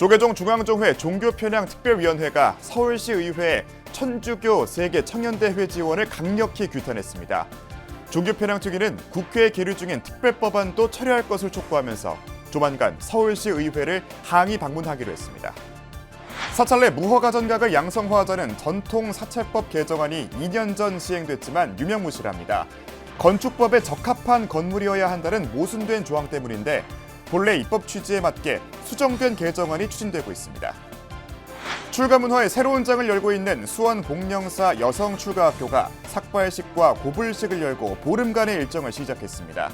조계종 중앙종회 종교편향특별위원회가 서울시 의회에 천주교 세계 청년대회 지원을 강력히 규탄했습니다. 종교편향특위는 국회에 계류 중인 특별법안도 처리할 것을 촉구하면서 조만간 서울시 의회를 항의 방문하기로 했습니다. 사찰내 무허가 전각을 양성화하자는 전통 사찰법 개정안이 2년 전 시행됐지만 유명무실합니다. 건축법에 적합한 건물이어야 한다는 모순된 조항 때문인데 본래 입법 취지에 맞게 수정된 개정안이 추진되고 있습니다. 출가문화의 새로운 장을 열고 있는 수원 복령사 여성출가학교가 삭발식과 고불식을 열고 보름간의 일정을 시작했습니다.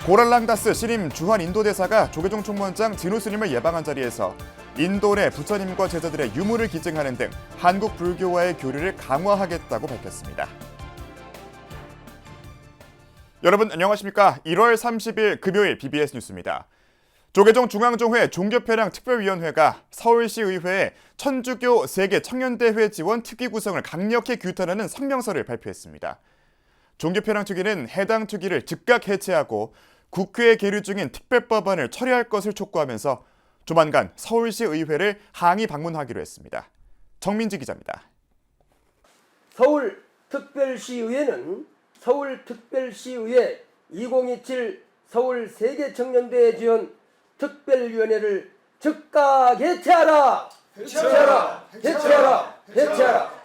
고랄랑다스 신임 주한 인도대사가 조계종 총무원장 진우 스님을 예방한 자리에서 인도 내 부처님과 제자들의 유무를 기증하는 등 한국 불교와의 교류를 강화하겠다고 밝혔습니다. 여러분 안녕하십니까? 1월 30일 금요일 BBS 뉴스입니다. 조계종 중앙종회 종교편향특별위원회가 서울시 의회에 천주교 세계 청년대회 지원 특위 구성을 강력히 규탄하는 성명서를 발표했습니다. 종교편향특위는 해당 특위를 즉각 해체하고 국회에 계류 중인 특별법안을 처리할 것을 촉구하면서 조만간 서울시 의회를 항의 방문하기로 했습니다. 정민지 기자입니다. 서울특별시의회는 서울특별시의회 2027 서울 세계청년대회 지원 특별위원회를 즉각 해체하라! 해체하라! 해체하라! 해체하라!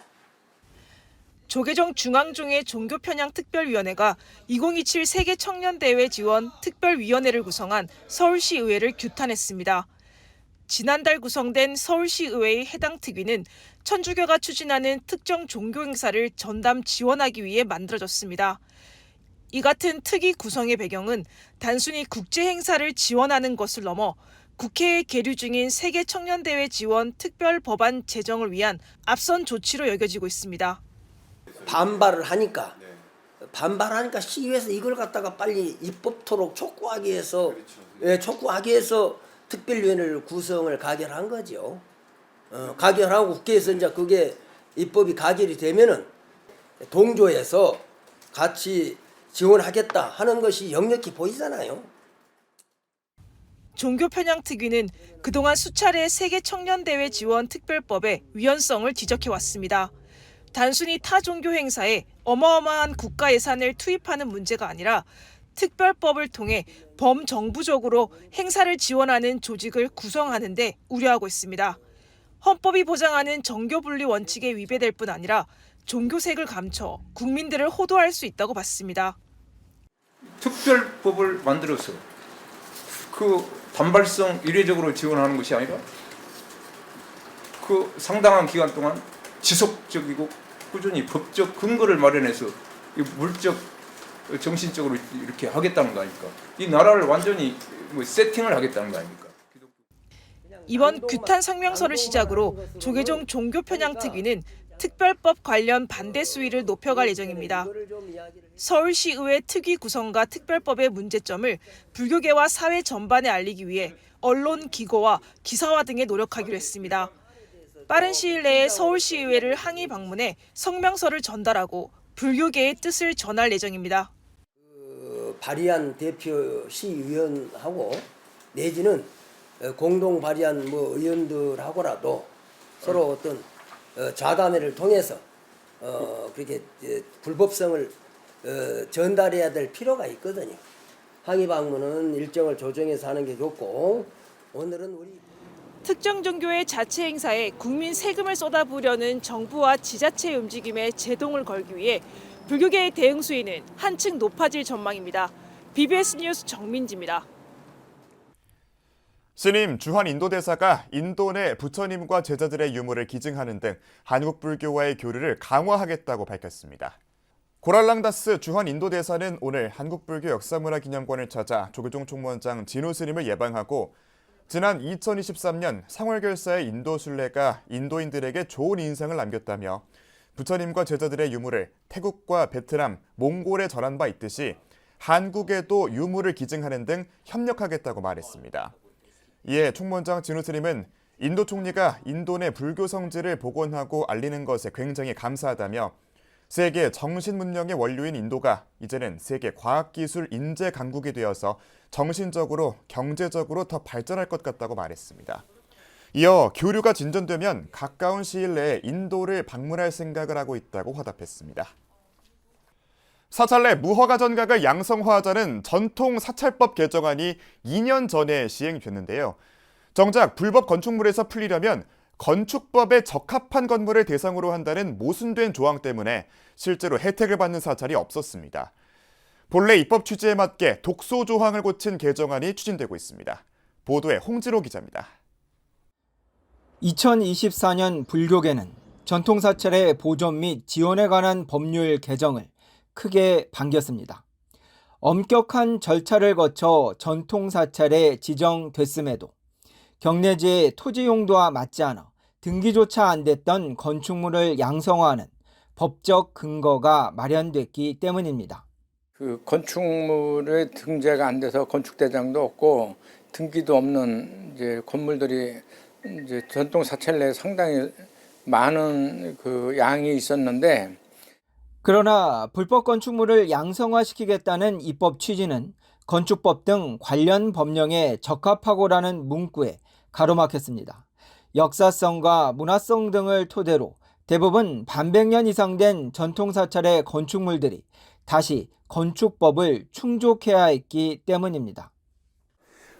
조계종 중앙종회 종교편향특별위원회가 2027 세계청년대회 지원 특별위원회를 구성한 서울시의회를 규탄했습니다. 지난달 구성된 서울시의회의 해당 특위는 천주교가 추진하는 특정 종교 행사를 전담 지원하기 위해 만들어졌습니다. 이 같은 특위 구성의 배경은 단순히 국제 행사를 지원하는 것을 넘어 국회에 계류 중인 세계청년대회 지원 특별법안 제정을 위한 앞선 조치로 여겨지고 있습니다. 반발을 하니까 시의회에서 이걸 갖다가 빨리 입법토록 촉구하기 위해서 특별위원회를 구성을 가결한 거죠. 가결하고 국회에서 이제 그게 입법이 가결이 되면은 동조해서 같이 지원하겠다 하는 것이 역력히 보이잖아요. 종교편향특위는 그동안 수차례 세계청년대회 지원 특별법의 위헌성을 지적해왔습니다. 단순히 타 종교 행사에 어마어마한 국가 예산을 투입하는 문제가 아니라 특별법을 통해 범정부적으로 행사를 지원하는 조직을 구성하는 데 우려하고 있습니다. 헌법이 보장하는 정교분리 원칙에 위배될 뿐 아니라 종교색을 감춰 국민들을 호도할 수 있다고 봤습니다. 특별법을 만들어서 그 단발성 이례적으로 지원하는 것이 아니라 그 상당한 기간 동안 지속적이고 꾸준히 법적 근거를 마련해서 물적 정신적으로 이렇게 하겠다는 거 아닙니까? 이 나라를 완전히 세팅을 하겠다는 거 아닙니까? 이번 규탄 성명서를 시작으로 조계종 종교편향특위는 특별법 관련 반대 수위를 높여갈 예정입니다. 서울시의회 특위 구성과 특별법의 문제점을 불교계와 사회 전반에 알리기 위해 언론, 기고와 기사화 등에 노력하기로 했습니다. 빠른 시일 내에 서울시의회를 항의 방문해 성명서를 전달하고 불교계의 뜻을 전할 예정입니다. 발의한 대표 시의원하고 내지는 공동 발의한 의원들하고라도 서로 어떤 좌담회를 통해서 그렇게 불법성을 전달해야 될 필요가 있거든요. 항의 방문은 일정을 조정해서 하는 게 좋고 오늘은 우리 특정 종교의 자체 행사에 국민 세금을 쏟아부으려는 정부와 지자체의 움직임에 제동을 걸기 위해 불교계의 대응 수위는 한층 높아질 전망입니다. BBS 뉴스 정민지입니다. 신임 주한 인도대사가 인도 내 부처님과 제자들의 유무를 기증하는 등 한국 불교와의 교류를 강화하겠다고 밝혔습니다. 고랄랑다스 주한 인도대사는 오늘 한국불교 역사문화기념관을 찾아 조계종 총무원장 진우 스님을 예방하고 지난 2023년 상월결사의 인도 순례가 인도인들에게 좋은 인상을 남겼다며 부처님과 제자들의 유무를 태국과 베트남, 몽골에 전한 바 있듯이 한국에도 유무를 기증하는 등 협력하겠다고 말했습니다. 이에 총무원장 진우 스님은 인도 총리가 인도 내 불교 성지를 복원하고 알리는 것에 굉장히 감사하다며 세계 정신문명의 원료인 인도가 이제는 세계 과학기술 인재 강국이 되어서 정신적으로, 경제적으로 더 발전할 것 같다고 말했습니다. 이어 교류가 진전되면 가까운 시일 내에 인도를 방문할 생각을 하고 있다고 화답했습니다. 사찰 내 무허가 전각을 양성화하자는 전통 사찰법 개정안이 2년 전에 시행됐는데요. 정작 불법 건축물에서 풀리려면 건축법에 적합한 건물을 대상으로 한다는 모순된 조항 때문에 실제로 혜택을 받는 사찰이 없었습니다. 본래 입법 취지에 맞게 독소 조항을 고친 개정안이 추진되고 있습니다. 보도에 홍진호 기자입니다. 2024년 불교계는 전통사찰의 보존 및 지원에 관한 법률 개정을 크게 반겼습니다. 엄격한 절차를 거쳐 전통사찰에 지정됐음에도 경내지의 토지 용도와 맞지 않아 등기조차 안 됐던 건축물을 양성화하는 법적 근거가 마련됐기 때문입니다. 그 건축물의 등재가 안 돼서 건축대장도 없고 등기도 없는 이제 건물들이 이제 전통 사찰 내에 상당히 많은 그 양이 있었는데, 그러나 불법 건축물을 양성화시키겠다는 입법 취지는 건축법 등 관련 법령에 적합하고라는 문구에 가로막혔습니다. 역사성과 문화성 등을 토대로 대부분 반백년 이상 된 전통사찰의 건축물들이 다시 건축법을 충족해야 했기 때문입니다.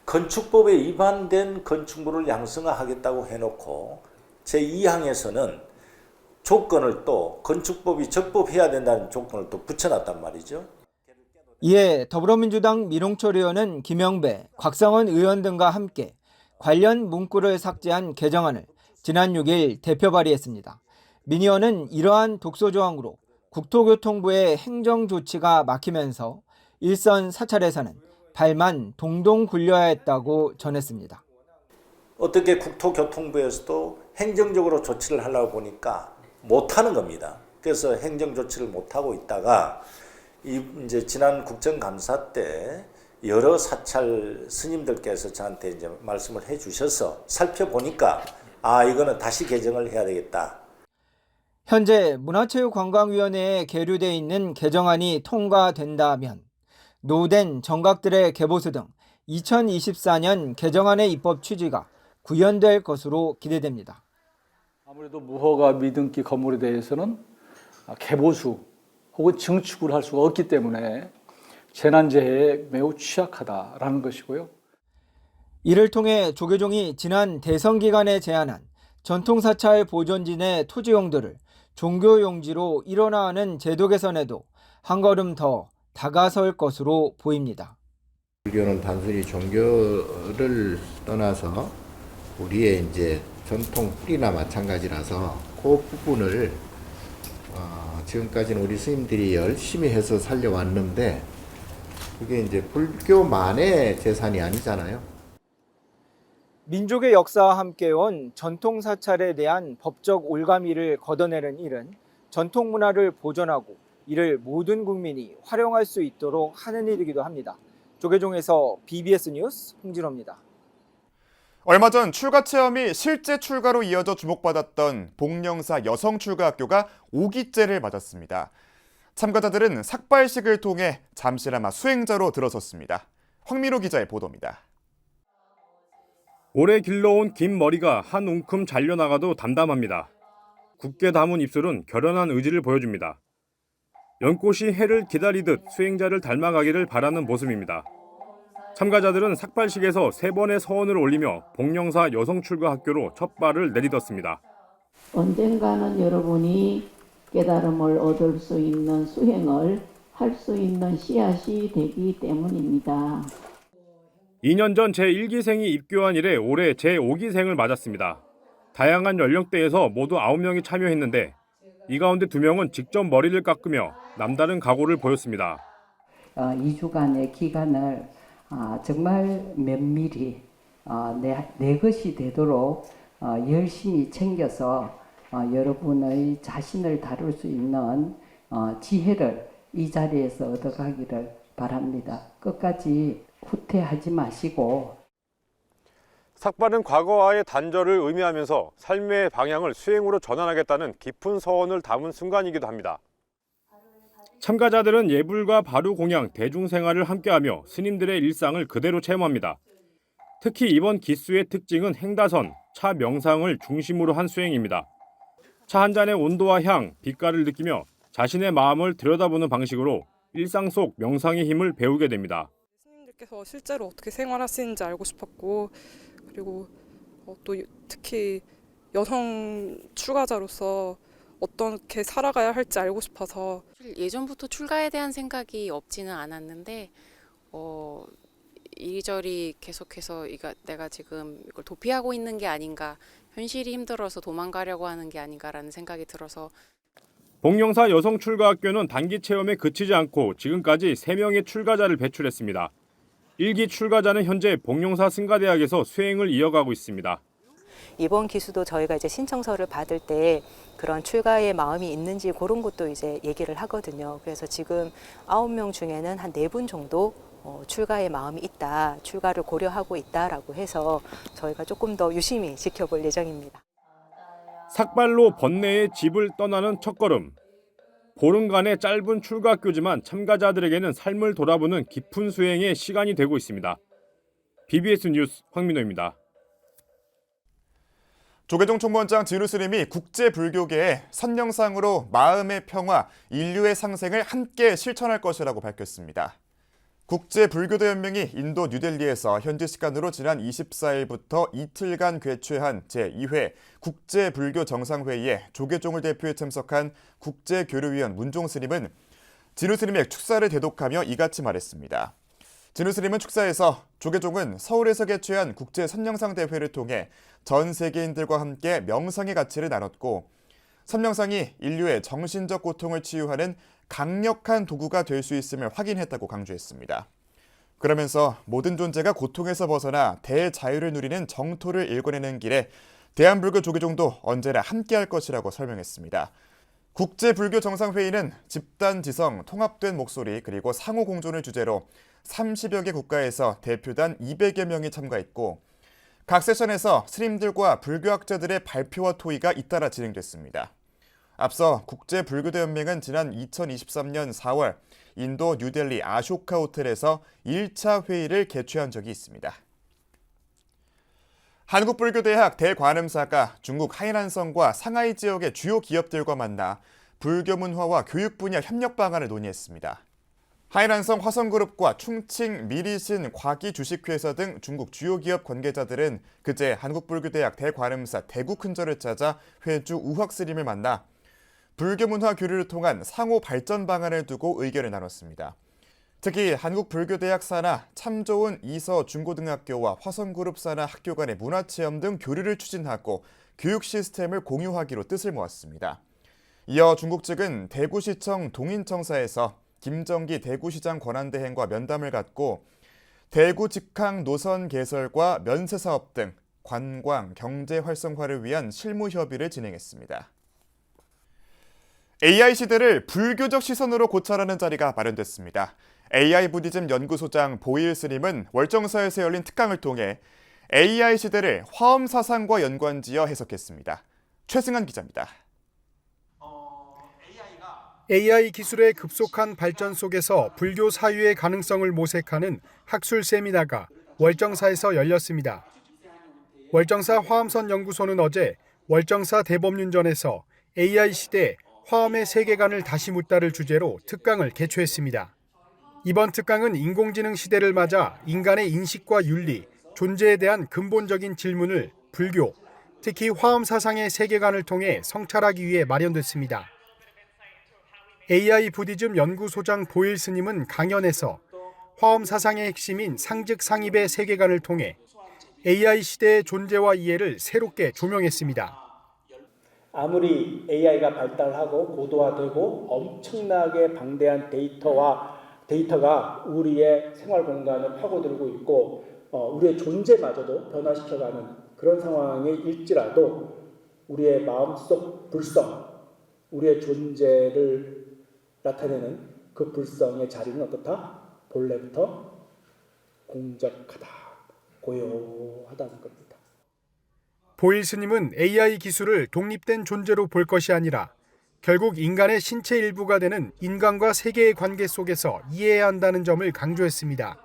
건축법에 위반된 건축물을 양성화하겠다고 해놓고 제2항에서는 조건을 또 건축법이 적법해야 된다는 조건을 또 붙여놨단 말이죠. 이에 더불어민주당 민홍철 의원은 김영배, 곽상원 의원 등과 함께 관련 문구를 삭제한 개정안을 지난 6일 대표 발의했습니다. 민 의원은 이러한 독소 조항으로 국토교통부의 행정 조치가 막히면서 일선 사찰에서는 발만 동동 굴려야 했다고 전했습니다. 어떻게 국토교통부에서도 행정적으로 조치를 하려고 보니까 못하는 겁니다. 그래서 행정 조치를 못하고 있다가 이제 지난 국정감사 때 여러 사찰 스님들께서 저한테 이제 말씀을 해주셔서 살펴보니까 이거는 다시 개정을 해야 되겠다. 현재 문화체육관광위원회에 계류돼 있는 개정안이 통과된다면 노후된 정각들의 개보수 등 2024년 개정안의 입법 취지가 구현될 것으로 기대됩니다. 아무래도 무허가 미등기 건물에 대해서는 개보수 혹은 증축을 할 수가 없기 때문에 재난재해에 매우 취약하다라는 것이고요. 이를 통해 조계종이 지난 대선 기간에 제안한 전통사찰 보존진의 토지용도를 종교용지로 일원화하는 제도 개선에도 한 걸음 더 다가설 것으로 보입니다. 불교는 단순히 종교를 떠나서 우리의 이제 전통 뿌리나 마찬가지라서 그 부분을 지금까지는 우리 스님들이 열심히 해서 살려왔는데 그게 이제 불교만의 재산이 아니잖아요. 민족의 역사와 함께 온 전통사찰에 대한 법적 올가미를 걷어내는 일은 전통문화를 보존하고 이를 모든 국민이 활용할 수 있도록 하는 일이기도 합니다. 조계종에서 BBS 뉴스 홍진호입니다. 얼마 전 출가 체험이 실제 출가로 이어져 주목받았던 복령사 여성출가학교가 5기째를 맞았습니다. 참가자들은 삭발식을 통해 잠시나마 수행자로 들어섰습니다. 황민호 기자의 보도입니다. 오래 길러온 긴 머리가 한 움큼 잘려나가도 담담합니다. 굳게 담은 입술은 결연한 의지를 보여줍니다. 연꽃이 해를 기다리듯 수행자를 닮아가기를 바라는 모습입니다. 참가자들은 삭발식에서 3번의 서원을 올리며 복령사 여성출가학교로 첫 발을 내딛었습니다. 언젠가는 여러분이 깨달음을 얻을 수 있는 수행을 할 수 있는 씨앗이 되기 때문입니다. 2년 전 제1기생이 입교한 이래 올해 제5기생을 맞았습니다. 다양한 연령대에서 모두 9명이 참여했는데 이 가운데 2명은 직접 머리를 깎으며 남다른 각오를 보였습니다. 2주간의 기간을 정말 면밀히 내 것이 되도록 열심히 챙겨서 여러분의 자신을 다룰 수 있는 지혜를 이 자리에서 얻어가기를 바랍니다. 끝까지 후퇴하지 마시고. 삭발은 과거와의 단절을 의미하면서 삶의 방향을 수행으로 전환하겠다는 깊은 서원을 담은 순간이기도 합니다. 참가자들은 예불과 바루 공양, 대중생활을 함께하며 스님들의 일상을 그대로 체험합니다. 특히 이번 기수의 특징은 행다선, 차 명상을 중심으로 한 수행입니다. 차 한 잔의 온도와 향, 빛깔을 느끼며 자신의 마음을 들여다보는 방식으로 일상 속 명상의 힘을 배우게 됩니다. 스님들께서 실제로 어떻게 생활하시는지 알고 싶었고, 그리고 또 특히 여성 출가자로서 어떻게 살아가야 할지 알고 싶어서. 예전부터 출가에 대한 생각이 없지는 않았는데 이리저리 계속해서 내가 지금 이걸 도피하고 있는 게 아닌가, 현실이 힘들어서 도망가려고 하는 게 아닌가라는 생각이 들어서. 복령사 여성출가학교는 단기 체험에 그치지 않고 지금까지 3명의 출가자를 배출했습니다. 1기 출가자는 현재 복령사 승가대학에서 수행을 이어가고 있습니다. 이번 기수도 저희가 이제 신청서를 받을 때 그런 출가의 마음이 있는지 그런 것도 이제 얘기를 하거든요. 그래서 지금 9명 중에는 한 4분 정도 출가의 마음이 있다, 출가를 고려하고 있다라고 해서 저희가 조금 더 유심히 지켜볼 예정입니다. 삭발로 번뇌의 집을 떠나는 첫걸음. 보름간의 짧은 출가학교지만 참가자들에게는 삶을 돌아보는 깊은 수행의 시간이 되고 있습니다. BBS 뉴스 황민호입니다. 조계종 총무원장 진우 스님이 국제불교계에 선명상으로 마음의 평화, 인류의 상생을 함께 실천할 것이라고 밝혔습니다. 국제불교대연맹이 인도 뉴델리에서 현지 시간으로 지난 24일부터 이틀간 개최한 제2회 국제불교 정상회의에 조계종을 대표해 참석한 국제교류위원 문종 스님은 진우 스님의 축사를 대독하며 이같이 말했습니다. 진우 스님은 축사에서 조계종은 서울에서 개최한 국제선명상 대회를 통해 전 세계인들과 함께 명상의 가치를 나눴고, 선명상이 인류의 정신적 고통을 치유하는 강력한 도구가 될 수 있음을 확인했다고 강조했습니다. 그러면서 모든 존재가 고통에서 벗어나 대자유를 누리는 정토를 일궈내는 길에 대한불교 조계종도 언제나 함께할 것이라고 설명했습니다. 국제불교 정상회의는 집단지성, 통합된 목소리, 그리고 상호공존을 주제로 30여 개 국가에서 대표단 200여 명이 참가했고, 각 세션에서 스님들과 불교학자들의 발표와 토의가 잇따라 진행됐습니다. 앞서 국제불교대연맹은 지난 2023년 4월 인도 뉴델리 아쇼카 호텔에서 1차 회의를 개최한 적이 있습니다. 한국불교대학 대관음사가 중국 하이난성과 상하이 지역의 주요 기업들과 만나 불교 문화와 교육 분야 협력 방안을 논의했습니다. 하이난성 화성그룹과 충칭 미리신 과기 주식회사 등 중국 주요 기업 관계자들은 그제 한국불교대학 대관음사 대구 큰절을 찾아 회주 우학 스님을 만나 불교 문화 교류를 통한 상호 발전 방안을 두고 의견을 나눴습니다. 특히 한국불교대학 산하 참 좋은 이서 중고등학교와 화성그룹 산하 학교 간의 문화체험 등 교류를 추진하고 교육 시스템을 공유하기로 뜻을 모았습니다. 이어 중국 측은 대구시청 동인청사에서 김정기 대구시장 권한대행과 면담을 갖고 대구 직항 노선 개설과 면세 사업 등 관광, 경제 활성화를 위한 실무 협의를 진행했습니다. AI 시대를 불교적 시선으로 고찰하는 자리가 마련됐습니다. AI 부디즘 연구소장 보일 스님은 월정사에서 열린 특강을 통해 AI 시대를 화엄 사상과 연관지어 해석했습니다. 최승한 기자입니다. AI 기술의 급속한 발전 속에서 불교 사유의 가능성을 모색하는 학술 세미나가 월정사에서 열렸습니다. 월정사 화엄선 연구소는 어제 월정사 대법륜전에서 AI 시대 화엄의 세계관을 다시 묻다를 주제로 특강을 개최했습니다. 이번 특강은 인공지능 시대를 맞아 인간의 인식과 윤리, 존재에 대한 근본적인 질문을 불교, 특히 화엄 사상의 세계관을 통해 성찰하기 위해 마련됐습니다. AI 부디즘 연구소장 보일 스님은 강연에서 화엄 사상의 핵심인 상즉상입의 세계관을 통해 AI 시대의 존재와 이해를 새롭게 조명했습니다. 아무리 AI가 발달하고 고도화되고 엄청나게 방대한 데이터가 우리의 생활 공간을 파고들고 있고 우리의 존재마저도 변화시켜가는 그런 상황에 일지라도 우리의 마음속 불성, 우리의 존재를 나타내는 그 불성의 자리는 어떻다? 본래부터 공적하다, 고요하다는 겁니다. 보일 스님은 AI 기술을 독립된 존재로 볼 것이 아니라 결국 인간의 신체 일부가 되는 인간과 세계의 관계 속에서 이해해야 한다는 점을 강조했습니다.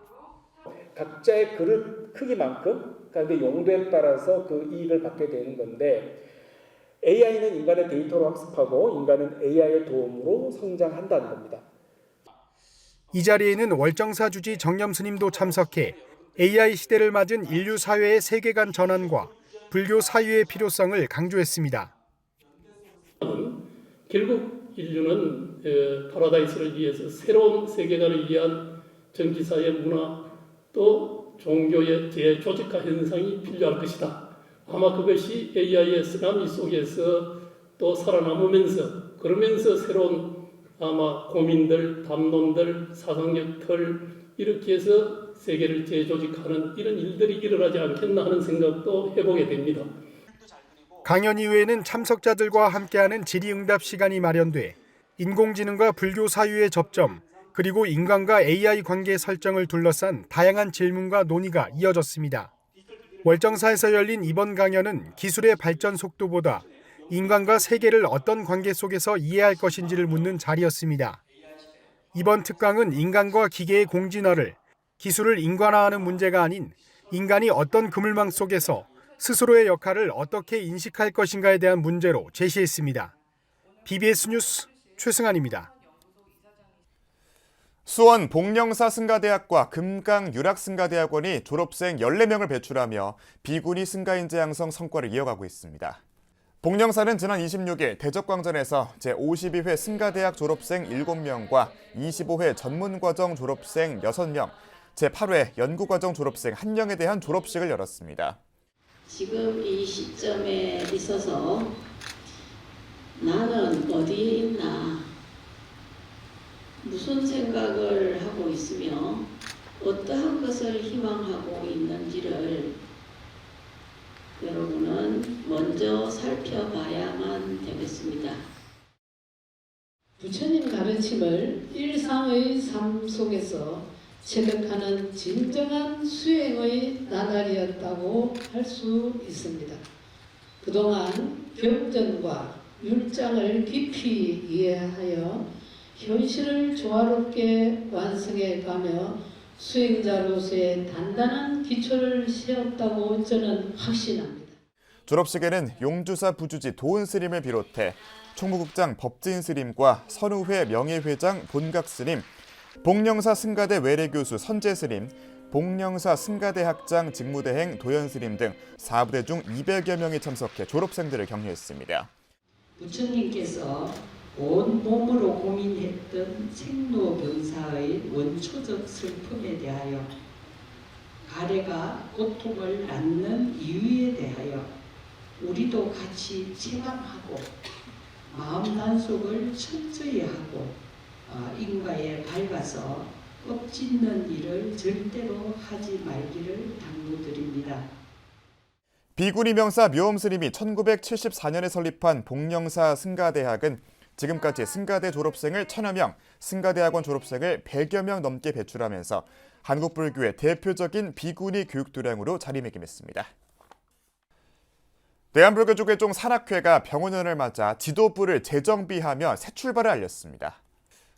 각자의 그릇 크기만큼 그러니까 그 용도에 따라서 그 이익을 받게 되는 건데 AI는 인간의 데이터로 학습하고 인간은 AI의 도움으로 성장한다는 겁니다. 이 자리에는 월정사 주지 정념 스님도 참석해 AI 시대를 맞은 인류 사회의 세계관 전환과 불교 사유의 필요성을 강조했습니다. 결국 인류는 파라다이스를 위해서 새로운 세계관을 위한 정치사회 문화 또 종교의 재조직화 현상이 필요할 것이다. 아마 그것이 AI의 쓰나미 속에서 또 살아남으면서 그러면서 새로운 아마 고민들, 담론들, 사상적 틀 이렇게 해서 세계를 재조직하는 이런 일들이 일어나지 않겠나 하는 생각도 해보게 됩니다. 강연 이후에는 참석자들과 함께하는 질의응답 시간이 마련돼 인공지능과 불교 사유의 접점, 그리고 인간과 AI 관계 설정을 둘러싼 다양한 질문과 논의가 이어졌습니다. 월정사에서 열린 이번 강연은 기술의 발전 속도보다 인간과 세계를 어떤 관계 속에서 이해할 것인지를 묻는 자리였습니다. 이번 특강은 인간과 기계의 공진화를 기술을 인간화하는 문제가 아닌 인간이 어떤 그물망 속에서 스스로의 역할을 어떻게 인식할 것인가에 대한 문제로 제시했습니다. BBS 뉴스 최승환입니다. 수원 복령사 승가대학과 금강유락승가대학원이 졸업생 14명을 배출하며 비구니 승가인재 양성 성과를 이어가고 있습니다. 복령사는 지난 26일 대적광전에서 제52회 승가대학 졸업생 7명과 25회 전문과정 졸업생 6명, 제8회 연구과정 졸업생 1명에 대한 졸업식을 열었습니다. 지금 이 시점에 있어서 나는 어디에 있나, 무슨 생각을 하고 있으며 어떠한 것을 희망하고 있는지를 여러분은 먼저 살펴봐야만 되겠습니다. 부처님 가르침을 일상의 삶 속에서 체득하는 진정한 수행의 나날이었다고 할 수 있습니다. 그동안 경전과 율장을 깊이 이해하여 현실을 조화롭게 완성해가며 수행자로서의 단단한 기초를 세웠다고 저는 확신합니다. 졸업식에는 용주사 부주지 도은 스님을 비롯해 총무국장 법진 스님과 선우회 명예회장 본각 스님, 복령사 승가대 외래교수 선재 스님, 복령사 승가대 학장 직무대행 도연 스님 등 4부대 중 200여 명이 참석해 졸업생들을 격려했습니다. 부처님께서 온 몸으로 고민했던 생로병사의 원초적 슬픔에 대하여 가래가 고통을 낳는 이유에 대하여 우리도 같이 체감하고 마음 단속을 철저히 하고 인과에 밝아서 껍짓는 일을 절대로 하지 말기를 당부드립니다. 비구니 명사 묘엄 스님이 1974년에 설립한 복령사 승가대학은 지금까지 승가대 졸업생을 1000여 명, 승가대학원 졸업생을 100여 명 넘게 배출하면서 한국 불교의 대표적인 비구니 교육도량으로 자리매김했습니다. 대한불교조계종 산악회가 병원연을 맞아 지도부를 재정비하며 새 출발을 알렸습니다.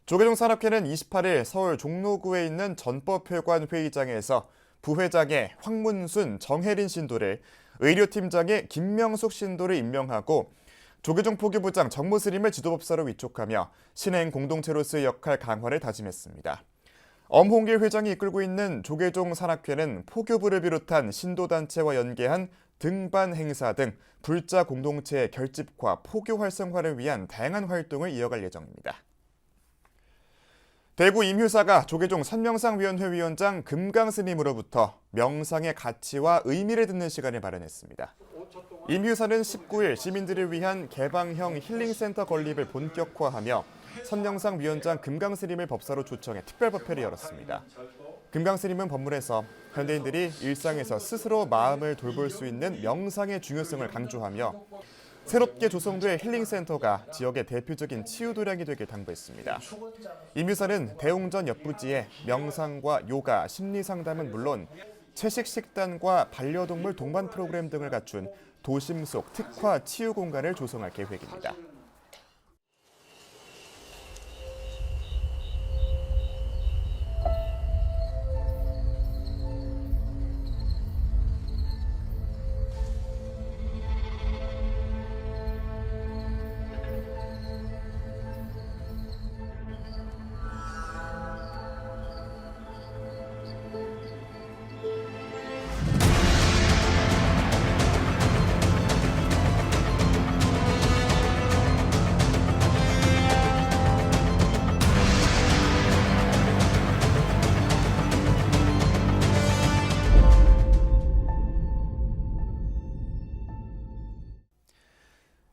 조계종 산악회는 28일 서울 종로구에 있는 전법회관 회의장에서 부회장의 황문순, 정혜린 신도를, 의료팀장의 김명숙 신도를 임명하고 조계종 포교부장 정무스님을 지도법사로 위촉하며 신행 공동체로서의 역할 강화를 다짐했습니다. 엄홍길 회장이 이끌고 있는 조계종 산악회는 포교부를 비롯한 신도단체와 연계한 등반 행사 등 불자 공동체의 결집과 포교 활성화를 위한 다양한 활동을 이어갈 예정입니다. 대구 임휴사가 조계종 선명상위원회 위원장 금강스님으로부터 명상의 가치와 의미를 듣는 시간을 마련했습니다. 임휴사는 19일 시민들을 위한 개방형 힐링센터 건립을 본격화하며 선명상 위원장 금강스님을 법사로 초청해 특별법회를 열었습니다. 금강스님은 법문에서 현대인들이 일상에서 스스로 마음을 돌볼 수 있는 명상의 중요성을 강조하며 새롭게 조성될 힐링센터가 지역의 대표적인 치유도량이 되길 당부했습니다. 임유사는 대웅전 옆부지에 명상과 요가, 심리상담은 물론 채식 식단과 반려동물 동반 프로그램 등을 갖춘 도심 속 특화 치유 공간을 조성할 계획입니다.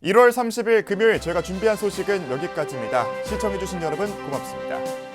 1월 30일 금요일 저희가 준비한 소식은 여기까지입니다. 시청해주신 여러분 고맙습니다.